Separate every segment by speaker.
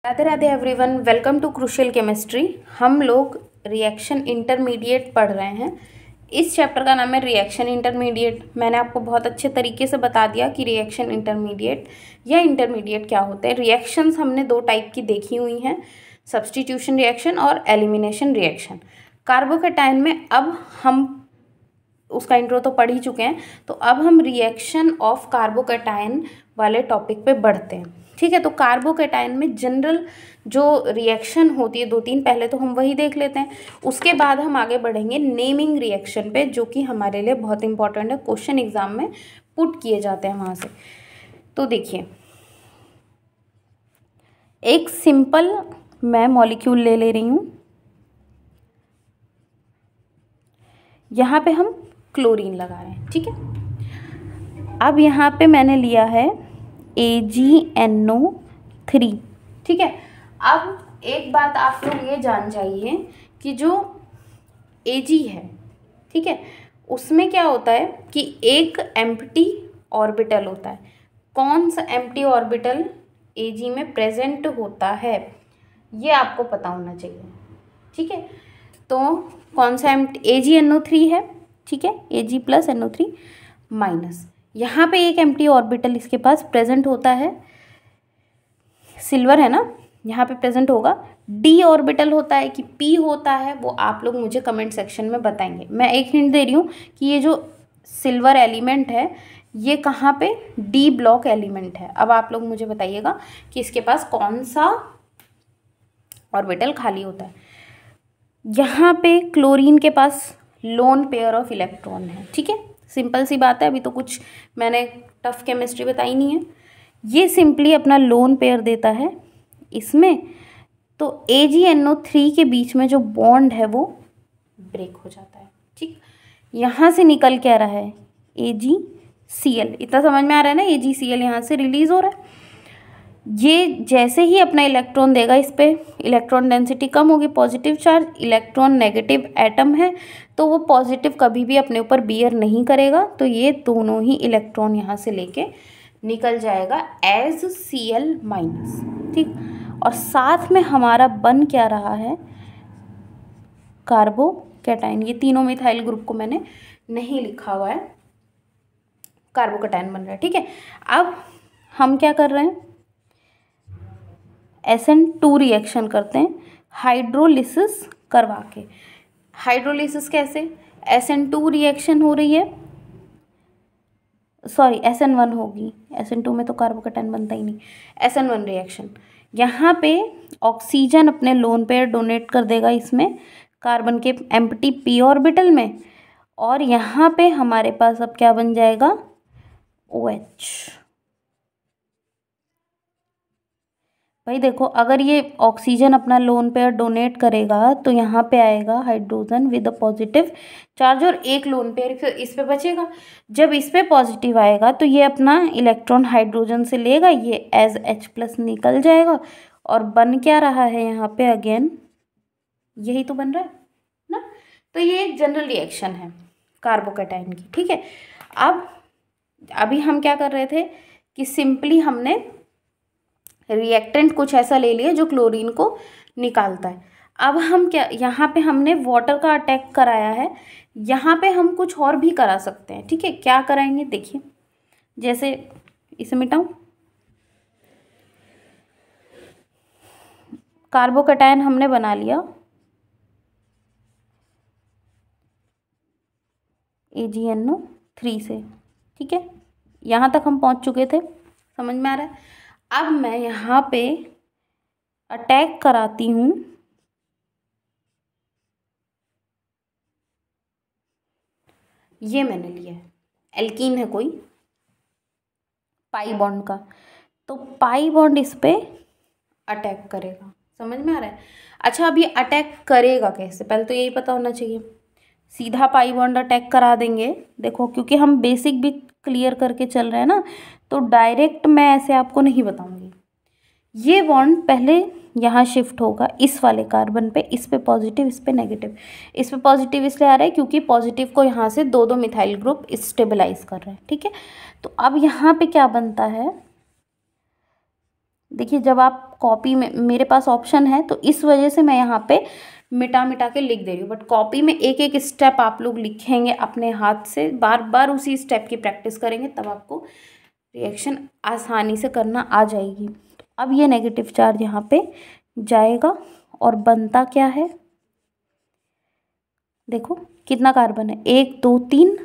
Speaker 1: Radhe Radhe everyone, welcome to crucial chemistry. हम लोग reaction intermediate पढ़ रहे हैं। इस चैप्टर का नाम है रिएक्शन इंटरमीडिएट। मैंने आपको बहुत अच्छे तरीके से बता दिया कि रिएक्शन इंटरमीडिएट या इंटरमीडिएट क्या होते हैं। रिएक्शंस हमने दो टाइप की देखी हुई हैं, सब्स्टिट्यूशन रिएक्शन और एलिमिनेशन रिएक्शन। कार्बोकैटायन में अब हम उसका इंट्रो तो पढ़ ही चुके हैं, तो अब हम रिएक्शन ऑफ कार्बोकैटायन वाले टॉपिक पे बढ़ते हैं। ठीक है, तो कार्बोकैटायन में जनरल जो रिएक्शन होती है दो तीन, पहले तो हम वही देख लेते हैं। उसके बाद हम आगे बढ़ेंगे नेमिंग रिएक्शन पे, जो कि हमारे लिए बहुत इंपॉर्टेंट है, क्वेश्चन एग्जाम में पुट किए जाते हैं वहाँ से। तो देखिए, एक सिंपल मैं मॉलिक्यूल ले रही हूँ। यहाँ पे हम क्लोरीन लगा रहे हैं। ठीक है, अब यहाँ पे मैंने लिया है AgNO3। ठीक है, अब एक बात आप लोग ये जान जाइए कि जो Ag है, ठीक है, उसमें क्या होता है कि एक एम्प्टी ऑर्बिटल होता है। कौन सा एम्प्टी ऑर्बिटल Ag में प्रेजेंट होता है ये आपको पता होना चाहिए। ठीक है, तो कौन सा AgNO3 है। ठीक है, Ag प्लस NO3 माइनस, यहाँ पे एक एम्प्टी ऑर्बिटल इसके पास प्रेजेंट होता है, सिल्वर है ना, यहाँ पे प्रेजेंट होगा। d ऑर्बिटल होता है कि p होता है, वो आप लोग मुझे कमेंट सेक्शन में बताएंगे। मैं एक हिंट दे रही हूँ कि ये जो सिल्वर एलिमेंट है ये कहाँ पे d ब्लॉक एलिमेंट है। अब आप लोग मुझे बताइएगा कि इसके पास कौन सा ऑर्बिटल खाली होता है। यहाँ पे क्लोरीन के पास लोन पेयर ऑफ इलेक्ट्रॉन है। ठीक है, सिंपल सी बात है, अभी तो कुछ मैंने टफ केमिस्ट्री बताई नहीं है। ये सिंपली अपना लोन पेयर देता है इसमें, तो AgNO3 के बीच में जो बॉन्ड है वो ब्रेक हो जाता है। ठीक, यहाँ से निकल के आ रहा है AgCl। इतना समझ में आ रहा है ना, AgCl यहाँ से रिलीज हो रहा है। ये जैसे ही अपना इलेक्ट्रॉन देगा, इस पे इलेक्ट्रॉन डेंसिटी कम होगी, positive charge, electron negative atom है, तो वो पॉजिटिव कभी भी अपने ऊपर बियर नहीं करेगा, तो ये दोनों ही इलेक्ट्रॉन यहाँ से लेके निकल जाएगा एज Cl माइनस। ठीक, और साथ में हमारा बन क्या रहा है, कार्बोकैटायन। ये तीनों मिथाइल ग्रुप को मैंने नहीं लिखा हुआ है, कार्बोकैटायन बन रहा है। ठीक है, अब हम क्या कर रहे हैं, SN2 रिएक्शन करते हैं हाइड्रोलिसिस करवा के। हाइड्रोलिसिस कैसे, SN2 रिएक्शन हो रही है, सॉरी SN1 होगी, SN2 में तो कार्बोकैटायन बनता ही नहीं। SN1 रिएक्शन, यहाँ पे ऑक्सीजन अपने लोन पेयर डोनेट कर देगा इसमें कार्बन के एम्प्टी p ऑर्बिटल में, और यहाँ पे हमारे पास अब क्या बन जाएगा, OH। भाई देखो, अगर ये ऑक्सीजन अपना लोन पेयर डोनेट करेगा तो यहाँ पे आएगा hydrogen with a positive charge और एक लोन पेयर इस पे बचेगा। जब इस पे पॉजिटिव आएगा तो ये अपना इलेक्ट्रॉन हाइड्रोजन से लेगा, ये एज H+ निकल जाएगा, और बन क्या रहा है यहाँ पे, अगेन यही तो बन रहा है ना। तो ये एक जनरल रिएक्शन है कार्बोकैटायन की। ठीक है, अब अभी हम क्या कर रहे थे कि सिंपली हमने रिएक्टेंट कुछ ऐसा ले लिया जो क्लोरीन को निकालता है। अब हम क्या, यहाँ पे हमने वाटर का अटैक कराया है, यहाँ पे हम कुछ और भी करा सकते हैं। ठीक है, क्या कराएंगे देखिए, जैसे इसे मिटाऊं, कार्बोकैटायन हमने बना लिया AgNO3 से। ठीक है, यहाँ तक हम पहुँच चुके थे, समझ में आ रहा है। अब मैं यहाँ पे अटैक कराती हूँ ये मैंने लिया है एल्कीन है कोई, पाई बॉन्ड का, तो पाई बॉन्ड इस पे अटैक करेगा। समझ में आ रहा है। अच्छा, अब ये अटैक करेगा कैसे, पहले तो यही पता होना चाहिए। सीधा पाई बॉन्ड अटैक करा देंगे, देखो, क्योंकि हम बेसिक भी क्लियर करके चल रहे हैं ना, तो डायरेक्ट मैं ऐसे आपको नहीं बताऊंगी। ये बॉन्ड पहले यहाँ शिफ्ट होगा इस वाले कार्बन पे, इस पे पॉजिटिव, इस पे नेगेटिव। इस पे पॉजिटिव इसलिए आ रहा है क्योंकि पॉजिटिव को यहाँ से दो दो मिथाइल ग्रुप स्टेबलाइज कर रहे हैं। ठीक है, तो अब यहाँ पे क्या बनता है, देखिए जब आप कॉपी में, मेरे पास ऑप्शन है तो इस वजह से मैं यहाँ पे मिटा मिटा के लिख दे रही हूँ, बट कॉपी में एक एक स्टेप आप लोग लिखेंगे अपने हाथ से, बार बार उसी स्टेप की प्रैक्टिस करेंगे, तब आपको रिएक्शन आसानी से करना आ जाएगी। तो अब ये नेगेटिव चार्ज यहाँ पे जाएगा और बनता क्या है, देखो कितना कार्बन है, 1 2 3,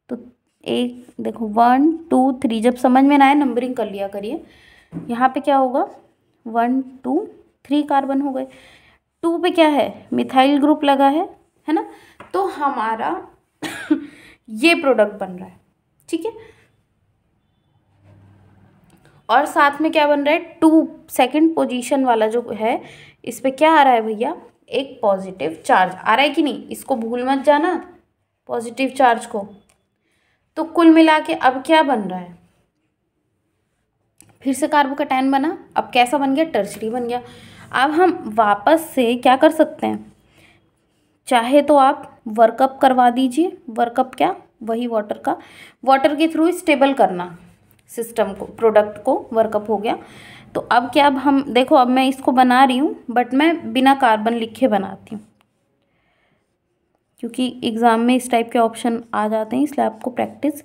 Speaker 1: तो एक देखो 1 2 3, जब समझ में ना आए नंबरिंग कर लिया करिए। यहाँ पे क्या होगा, 1 2 3 कार्बन हो गए। 2 पे क्या है, मिथाइल ग्रुप लगा है ना, तो हमारा ये प्रोडक्ट बन रहा है, ठीक है। और साथ में क्या बन रहा है, 2 सेकंड पोजीशन वाला जो है, इस पे क्या आ रहा है भैया, एक पॉजिटिव चार्ज आ रहा है कि नहीं, इसको भूल मत जाना पॉजिटिव चार्ज को। तो कुल मिला के अब क्या बन रहा है, फिर से कार्बोकैटायन बना, अब कैसा बन गया, टर्शरी बन गया। अब हम वापस से क्या कर सकते हैं, चाहे तो आप वर्कअप करवा दीजिए, वर्कअप क्या, वही वाटर का, वाटर के थ्रू स्टेबल करना सिस्टम को, प्रोडक्ट को, वर्कअप हो गया। तो अब क्या, अब हम देखो, अब मैं इसको बना रही हूँ बट मैं बिना कार्बन लिखे बनाती हूँ, क्योंकि एग्ज़ाम में इस टाइप के ऑप्शन आ जाते हैं, इसलिए आपको प्रैक्टिस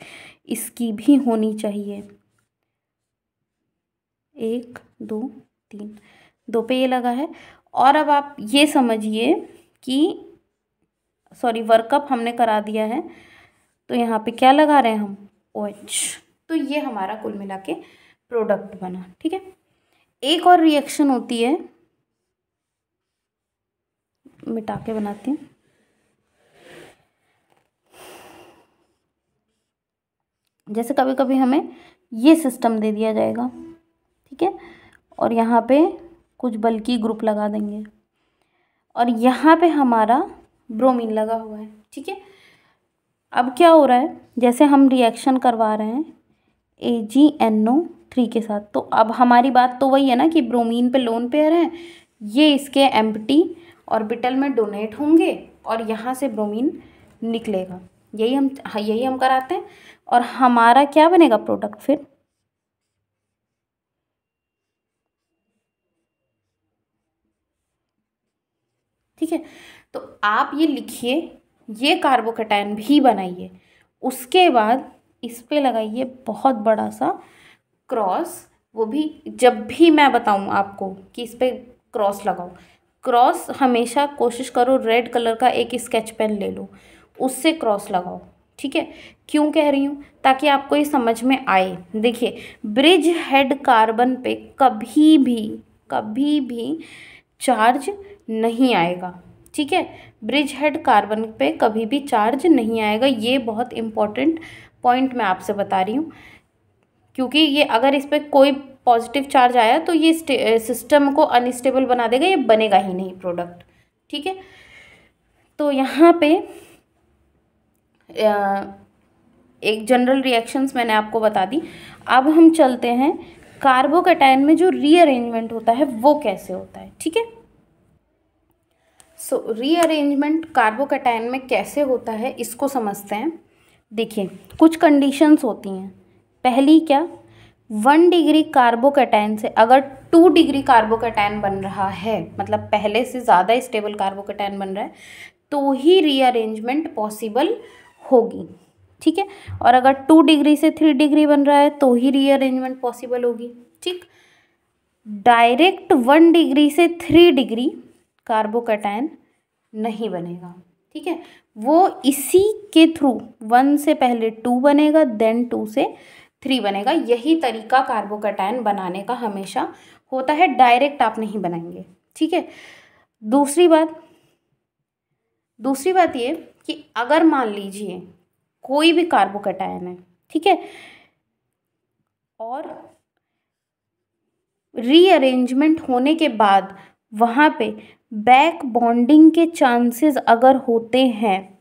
Speaker 1: इसकी भी होनी चाहिए। 1 2 3, 2 पे ये लगा है। और अब आप ये समझिए कि सॉरी, वर्कअप हमने करा दिया है, तो यहाँ पे क्या लगा रहे हैं हम, OH। तो ये हमारा कुल मिला के प्रोडक्ट बना, ठीक है। एक और रिएक्शन होती है, मिटा के बनाती हूँ, जैसे कभी कभी हमें ये सिस्टम दे दिया जाएगा, ठीक है, और यहाँ पे कुछ बल्कि ग्रुप लगा देंगे, और यहाँ पे हमारा ब्रोमीन लगा हुआ है, ठीक है। अब क्या हो रहा है, जैसे हम रिएक्शन करवा रहे हैं AgNO3 के साथ, तो अब हमारी बात तो वही है ना कि ब्रोमीन पे लोन पेयर है, ये इसके एम्प्टी ऑर्बिटल में डोनेट होंगे और यहाँ से ब्रोमीन निकलेगा, यही हम कराते हैं। और हमारा क्या बनेगा प्रोडक्ट फिर, ठीक है। तो आप ये लिखिए, ये कार्बोकैटायन भी बनाइए, उसके बाद इस पे लगाइए बहुत बड़ा सा क्रॉस, वो भी जब भी मैं बताऊँ आपको कि इस पे क्रॉस लगाओ, क्रॉस हमेशा कोशिश करो रेड कलर का एक स्केच पेन ले लो, उससे क्रॉस लगाओ, ठीक है। क्यों कह रही हूँ, ताकि आपको ये समझ में आए। देखिए ब्रिज हेड कार्बन पे कभी भी चार्ज नहीं आएगा, ठीक है। ब्रिज हेड कार्बन पे कभी भी चार्ज नहीं आएगा, ये बहुत इम्पोर्टेंट पॉइंट मैं आपसे बता रही हूँ, क्योंकि ये अगर इस पर कोई पॉजिटिव चार्ज आया तो ये सिस्टम को अनस्टेबल बना देगा, ये बनेगा ही नहीं प्रोडक्ट, ठीक है। तो यहाँ पे एक जनरल रिएक्शंस मैंने आपको बता दी। अब हम चलते हैं कार्बोकैटायन में जो रीअरेंजमेंट होता है वो कैसे होता है, ठीक है। सो रीअरेंजमेंट कार्बोकैटायन में कैसे होता है इसको समझते हैं। देखिए कुछ कंडीशंस होती हैं। पहली क्या, 1 डिग्री कार्बोकैटायन से अगर 2 डिग्री कार्बोकैटायन बन रहा है, मतलब पहले से ज़्यादा स्टेबल कार्बोकैटायन बन रहा है, तो ही रीअरेंजमेंट पॉसिबल होगी, ठीक है। और अगर 2 डिग्री से 3 डिग्री बन रहा है तो ही रीअरेंजमेंट पॉसिबल होगी, ठीक। डायरेक्ट 1 डिग्री से 3 डिग्री कार्बोकैटायन नहीं बनेगा, ठीक है। वो इसी के थ्रू 1 से पहले 2 बनेगा, देन 2 से 3 बनेगा। यही तरीका कार्बोकैटायन बनाने का हमेशा होता है, डायरेक्ट आप नहीं बनाएंगे, ठीक है। दूसरी बात ये कि अगर मान लीजिए कोई भी कार्बोकैटायन है, ठीक है, और रीअरेंजमेंट होने के बाद वहाँ पे बैक बॉन्डिंग के चांसेस अगर होते हैं,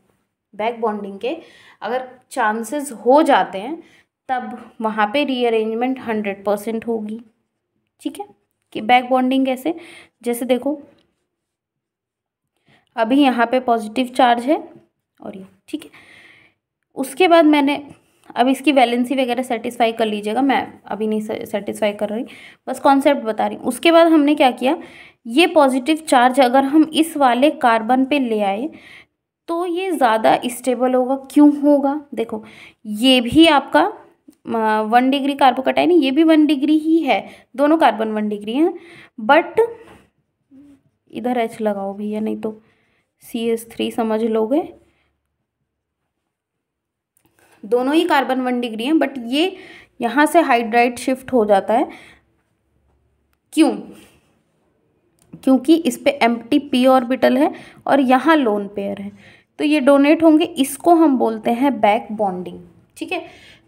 Speaker 1: बैक बॉन्डिंग के अगर चांसेस हो जाते हैं, तब वहाँ पे रीअरेंजमेंट 100% होगी, ठीक है। कि बैक बॉन्डिंग कैसे, जैसे देखो अभी यहाँ पे पॉजिटिव चार्ज है और ये, ठीक है। उसके बाद मैंने अब इसकी वैलेंसी वगैरह सेटिस्फाई कर लीजिएगा, मैं अभी नहीं सेटिस्फाई कर रही, बस कॉन्सेप्ट बता रही हूँ। उसके बाद हमने क्या किया, ये पॉजिटिव चार्ज अगर हम इस वाले कार्बन पे ले आए तो ये ज़्यादा स्टेबल होगा। क्यों होगा, देखो ये भी आपका 1 डिग्री कार्बोकैटायन, ये भी 1 डिग्री ही है, दोनों कार्बन 1 डिग्री हैं, बट इधर H लगाओ भैया, नहीं तो CH3 समझ लोगे। दोनों ही कार्बन 1 डिग्री हैं, बट ये यहाँ से हाइड्राइड शिफ्ट हो जाता है। क्यों, क्योंकि इस पे एम्प्टी p ऑर्बिटल है और यहाँ लोन पेयर है, तो ये डोनेट होंगे। इसको हम बोलते हैं बैक बॉन्डिंग। ठीक है,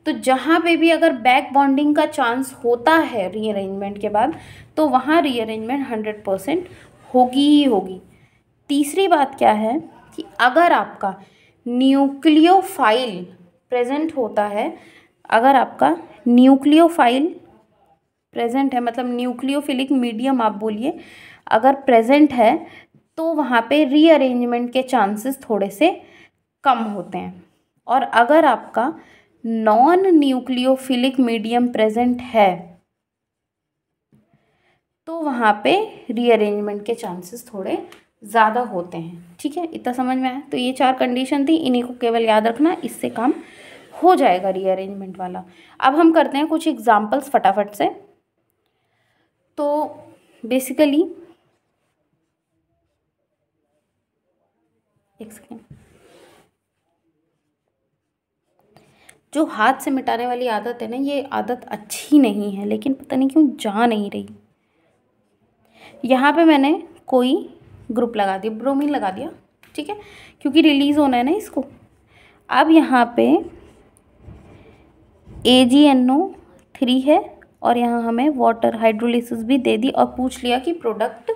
Speaker 1: तो जहाँ पे भी अगर बैक बॉन्डिंग का चांस होता है रीअरेंजमेंट के बाद, तो वहाँ रीअरेंजमेंट 100% होगी ही होगी। तीसरी बात क्या है कि अगर आपका न्यूक्लियोफाइल प्रेजेंट होता है, अगर आपका न्यूक्लियोफाइल प्रेजेंट है, मतलब न्यूक्लियोफिलिक मीडियम आप बोलिए, अगर प्रेजेंट है तो वहाँ पे रीअरेंजमेंट के चांसेस थोड़े से कम होते हैं। और अगर आपका नॉन न्यूक्लियोफिलिक मीडियम प्रेजेंट है तो वहाँ पे रीअरेंजमेंट के चांसेस थोड़े ज़्यादा होते हैं। ठीक है, इतना समझ में आया। तो ये 4 कंडीशन थी, इन्हीं को केवल याद रखना, इससे काम हो जाएगा रीअरेंजमेंट वाला। अब हम करते हैं कुछ एग्जांपल्स फटाफट से। तो बेसिकली एक सेकेंड, जो हाथ से मिटाने वाली आदत है ना, ये आदत अच्छी नहीं है, लेकिन पता नहीं क्यों जा नहीं रही। यहाँ पे मैंने कोई ग्रुप लगा दिया, ब्रोमीन लगा दिया, ठीक है, क्योंकि रिलीज़ होना है ना इसको। अब यहाँ पे AgNO3 है और यहाँ हमें वाटर हाइड्रोलिसिस भी दे दी और पूछ लिया कि प्रोडक्ट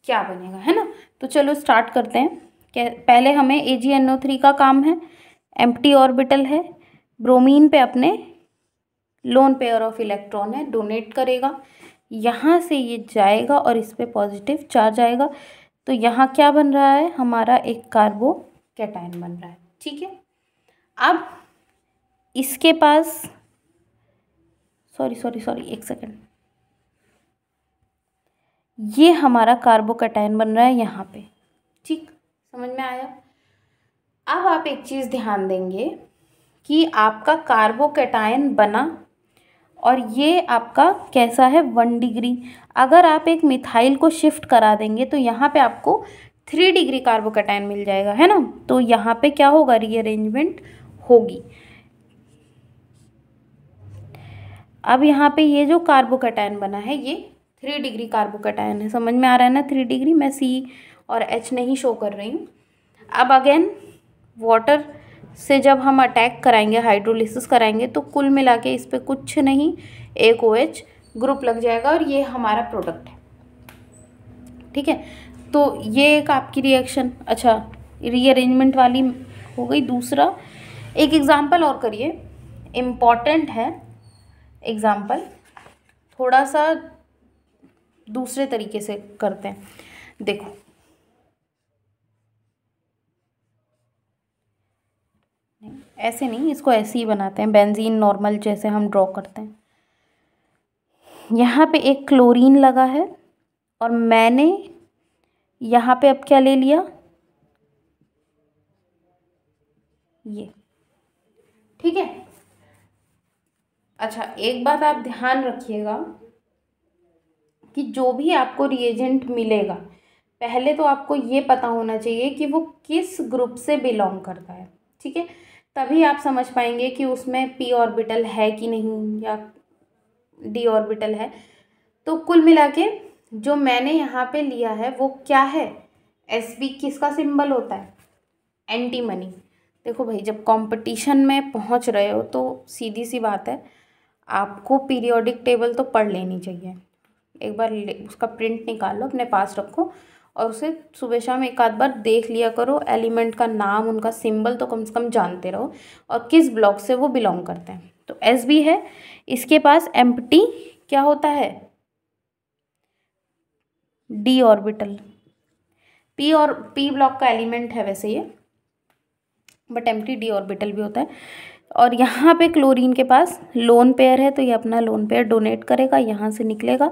Speaker 1: क्या बनेगा, है ना। तो चलो स्टार्ट करते हैं। पहले हमें AgNO3 का काम है, एम्प्टी ऑर्बिटल है, ब्रोमीन पे अपने लोन पेयर ऑफ इलेक्ट्रॉन है, डोनेट करेगा, यहाँ से ये जाएगा और इस पे पॉजिटिव चार्ज आएगा। तो यहाँ क्या बन रहा है, हमारा एक कार्बोकैटायन बन रहा है। ठीक है, अब इसके पास सॉरी एक सेकेंड, ये हमारा कार्बोकैटायन बन रहा है यहाँ पे। ठीक, समझ में आया। अब आप एक चीज़ ध्यान देंगे कि आपका कार्बोकैटायन बना और ये आपका कैसा है, 1 डिग्री। अगर आप एक मिथाइल को शिफ्ट करा देंगे तो यहाँ पे आपको 3 डिग्री कार्बोकैटायन मिल जाएगा, है ना। तो यहाँ पे क्या होगा, रीअरेंजमेंट होगी। अब यहाँ पे ये जो कार्बोकैटायन बना है ये 3 डिग्री कार्बोकैटायन है, समझ में आ रहा है ना। 3 डिग्री, मैं C और H नहीं शो कर रही हूँ। अब अगेन वाटर से जब हम अटैक कराएंगे, हाइड्रोलिसिस कराएंगे, तो कुल मिला के इस पर कुछ नहीं, एक OH ग्रुप लग जाएगा और ये हमारा प्रोडक्ट है। ठीक है, तो ये एक आपकी रिएक्शन, अच्छा रीअरेंजमेंट वाली हो गई। दूसरा एक एग्जाम्पल और करिए, इम्पॉर्टेंट है एग्जाम्पल, थोड़ा सा दूसरे तरीके से करते हैं। देखो ऐसे नहीं, इसको ऐसे ही बनाते हैं, बेंजीन नॉर्मल जैसे हम ड्रॉ करते हैं। यहाँ पे एक क्लोरीन लगा है और मैंने यहाँ पे अब क्या ले लिया, ये। ठीक है, अच्छा एक बात आप ध्यान रखिएगा कि जो भी आपको रिएजेंट मिलेगा, पहले तो आपको ये पता होना चाहिए कि वो किस ग्रुप से बिलोंग करता है। ठीक है, तभी आप समझ पाएंगे कि उसमें p ऑर्बिटल है कि नहीं या d ऑर्बिटल है। तो कुल मिला के जो मैंने यहाँ पे लिया है वो क्या है, Sb किसका सिंबल होता है, एंटीमनी। देखो भाई, जब कंपटीशन में पहुँच रहे हो तो सीधी सी बात है, आपको पीरियोडिक टेबल तो पढ़ लेनी चाहिए। एक बार उसका प्रिंट निकाल लो, अपने पास रखो और उसे सुबह शाम एक आध बार देख लिया करो। एलिमेंट का नाम, उनका सिंबल तो कम से कम जानते रहो और किस ब्लॉक से वो बिलोंग करते हैं। तो Sb है, इसके पास एम्प्टी क्या होता है, d ऑर्बिटल। p और p ब्लॉक का एलिमेंट है वैसे ये, बट एम्प्टी d ऑर्बिटल भी होता है। और यहाँ पे क्लोरीन के पास लोन पेयर है तो ये अपना लोन पेयर डोनेट करेगा, यहाँ से निकलेगा,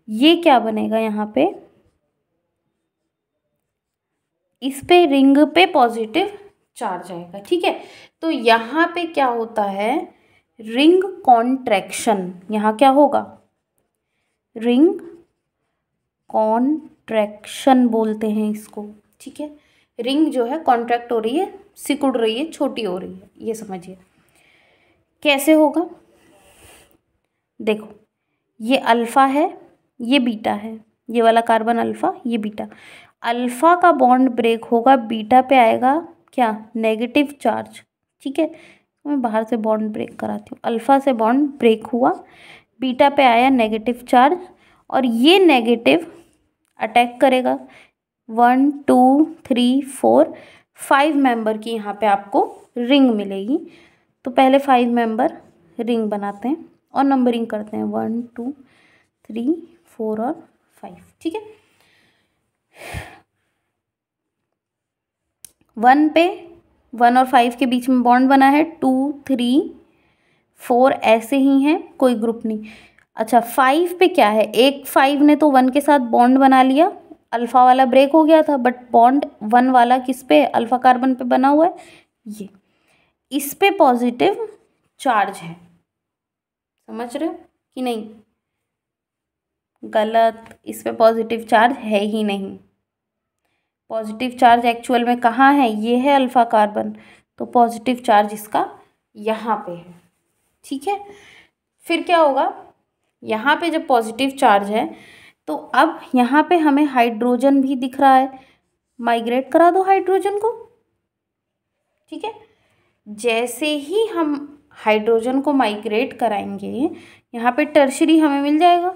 Speaker 1: ये क्या बनेगा यहाँ पे, इस पे रिंग पे पॉजिटिव चार्ज आएगा। ठीक है, तो यहाँ पे क्या होता है, रिंग कॉन्ट्रैक्शन, यहाँ क्या होगा, रिंग कॉन्ट्रैक्शन बोलते हैं इसको। ठीक है, रिंग जो है कॉन्ट्रैक्ट हो रही है, सिकुड़ रही है, छोटी हो रही है, ये समझिए। कैसे होगा, देखो ये अल्फा है, ये बीटा है, ये वाला कार्बन अल्फा, ये बीटा। अल्फा का बॉन्ड ब्रेक होगा, बीटा पे आएगा क्या, नेगेटिव चार्ज। ठीक है, मैं बाहर से बॉन्ड ब्रेक कराती हूँ। अल्फा से बॉन्ड ब्रेक हुआ, बीटा पे आया नेगेटिव चार्ज, और ये नेगेटिव अटैक करेगा 1 2 3 4 5 मेंबर की यहाँ पे आपको रिंग मिलेगी। तो पहले 5 मेंबर रिंग बनाते हैं और नंबरिंग करते हैं 1 2 3 4 और 5। ठीक है, 1 पे 1 और 5 के बीच में बॉन्ड बना है, 2 3 4 ऐसे ही हैं, कोई ग्रुप नहीं। अच्छा 5 पे क्या है, एक 5 ने तो 1 के साथ बॉन्ड बना लिया, अल्फा वाला ब्रेक हो गया था, बट बॉन्ड 1 वाला किस पे, अल्फा कार्बन पे बना हुआ है, ये इस पे पॉजिटिव चार्ज है। समझ रहे हो कि नहीं, गलत, इस पे पॉजिटिव चार्ज है ही नहीं। पॉजिटिव चार्ज एक्चुअल में कहाँ है, ये है अल्फा कार्बन, तो पॉजिटिव चार्ज इसका यहाँ पे है। ठीक है, फिर क्या होगा, यहाँ पे जब पॉजिटिव चार्ज है तो अब यहाँ पे हमें हाइड्रोजन भी दिख रहा है, माइग्रेट करा दो हाइड्रोजन को। ठीक है, जैसे ही हम हाइड्रोजन को माइग्रेट कराएंगे, यहाँ पे टर्शरी हमें मिल जाएगा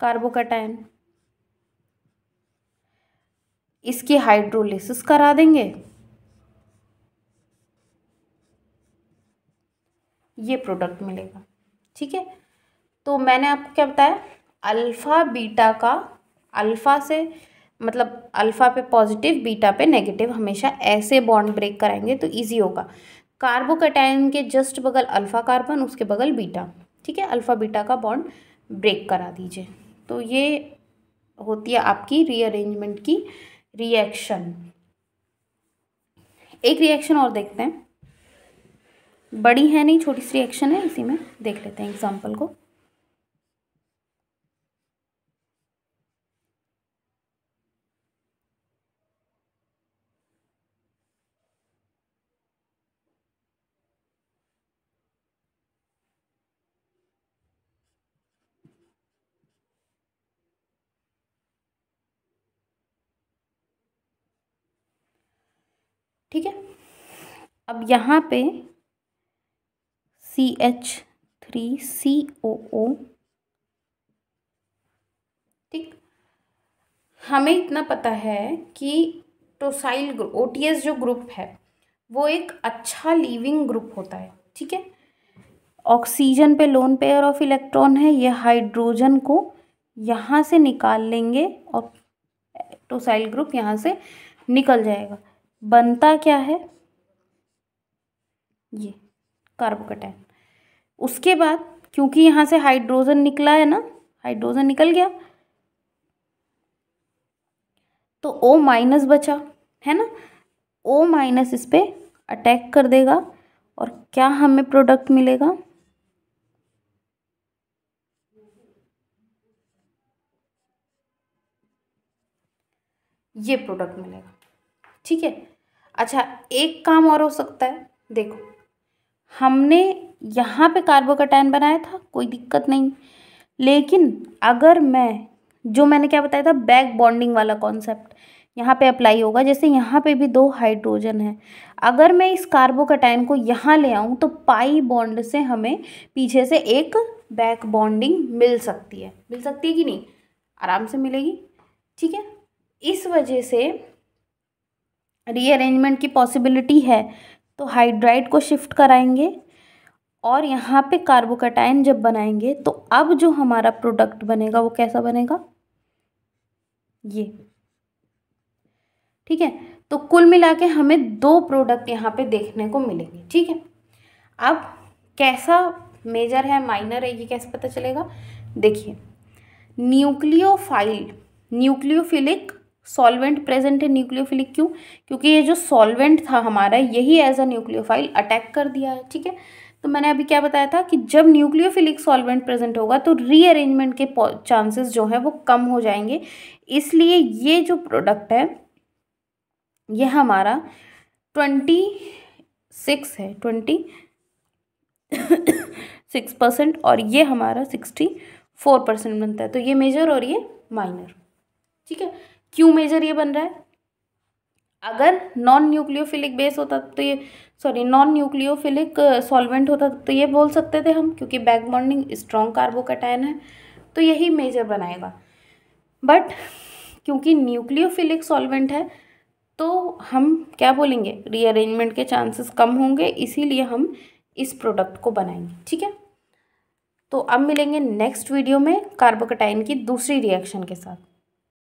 Speaker 1: कार्बोकैटायन, इसकी हाइड्रोलिसिस करा देंगे, ये प्रोडक्ट मिलेगा। ठीक है, तो मैंने आपको क्या बताया, अल्फा बीटा का, अल्फा से मतलब अल्फा पे पॉजिटिव, बीटा पे नेगेटिव, हमेशा ऐसे बॉन्ड ब्रेक कराएंगे तो इजी होगा। कार्बोकैटायन के जस्ट बगल अल्फा कार्बन, उसके बगल बीटा। ठीक है, अल्फा बीटा का बॉन्ड ब्रेक करा दीजिए। तो ये होती है आपकी रीअरेंजमेंट की रिएक्शन। एक रिएक्शन और देखते हैं, बड़ी है नहीं, छोटी सी रिएक्शन है, इसी में देख लेते हैं एग्जाम्पल को। ठीक है, अब यहाँ पे CH3COO, ठीक, हमें इतना पता है कि टोसाइल ग्रुप, OTS जो ग्रुप है वो एक अच्छा लीविंग ग्रुप होता है। ठीक है, ऑक्सीजन पे लोन पेयर ऑफ इलेक्ट्रॉन है, ये हाइड्रोजन को यहाँ से निकाल लेंगे और टोसाइल ग्रुप यहाँ से निकल जाएगा। बनता क्या है, ये कार्बोकैटायन। उसके बाद क्योंकि यहाँ से हाइड्रोजन निकला है ना, हाइड्रोजन निकल गया तो O माइनस बचा है ना, O माइनस इस पे अटैक कर देगा और क्या हमें प्रोडक्ट मिलेगा, ये प्रोडक्ट मिलेगा। ठीक है, अच्छा एक काम और हो सकता है, देखो हमने यहाँ पे कार्बोकैटायन बनाया था, कोई दिक्कत नहीं, लेकिन अगर मैं, जो मैंने क्या बताया था, बैक बॉन्डिंग वाला कॉन्सेप्ट यहाँ पे अप्लाई होगा। जैसे यहाँ पे भी 2 हाइड्रोजन है, अगर मैं इस कार्बोकैटायन को यहाँ ले आऊँ तो पाई बॉन्ड से हमें पीछे से एक बैक बॉन्डिंग मिल सकती है कि नहीं, आराम से मिलेगी। ठीक है, इस वजह से रीअरेंजमेंट की पॉसिबिलिटी है, तो हाइड्राइड को शिफ्ट कराएंगे और यहाँ पे कार्बोकैटायन जब बनाएंगे तो अब जो हमारा प्रोडक्ट बनेगा वो कैसा बनेगा, ये। ठीक है, तो कुल मिला के हमें 2 प्रोडक्ट यहाँ पे देखने को मिलेंगे, ठीक है। अब कैसा मेजर है माइनर है ये कैसे पता चलेगा, देखिए न्यूक्लियोफिलिक सॉल्वेंट प्रेजेंट है। न्यूक्लियोफिलिक क्यों, क्योंकि ये जो सॉल्वेंट था हमारा यही एज अ न्यूक्लियोफाइल अटैक कर दिया है, ठीक है। तो मैंने अभी क्या बताया था कि जब न्यूक्लियोफिलिक सॉल्वेंट प्रेजेंट होगा तो रीअरेंजमेंट के चांसेस जो हैं वो कम हो जाएंगे। इसलिए ये जो प्रोडक्ट है ये हमारा 26 है, 26% और ये हमारा 64% बनता है। तो ये मेजर और ये माइनर, ठीक है। क्यों मेजर ये बन रहा है, अगर नॉन न्यूक्लियोफिलिक बेस होता तो ये नॉन न्यूक्लियोफिलिक सॉल्वेंट होता तो ये बोल सकते थे हम, क्योंकि बैक बॉन्डिंग स्ट्रॉन्ग कार्बोकैटायन है तो यही मेजर बनाएगा। बट क्योंकि न्यूक्लियोफिलिक सॉल्वेंट है तो हम क्या बोलेंगे, रीअरेंजमेंट के चांसेस कम होंगे, इसीलिए हम इस प्रोडक्ट को बनाएंगे, ठीक है। तो अब मिलेंगे नेक्स्ट वीडियो में कार्बोकैटायन की दूसरी रिएक्शन के साथ।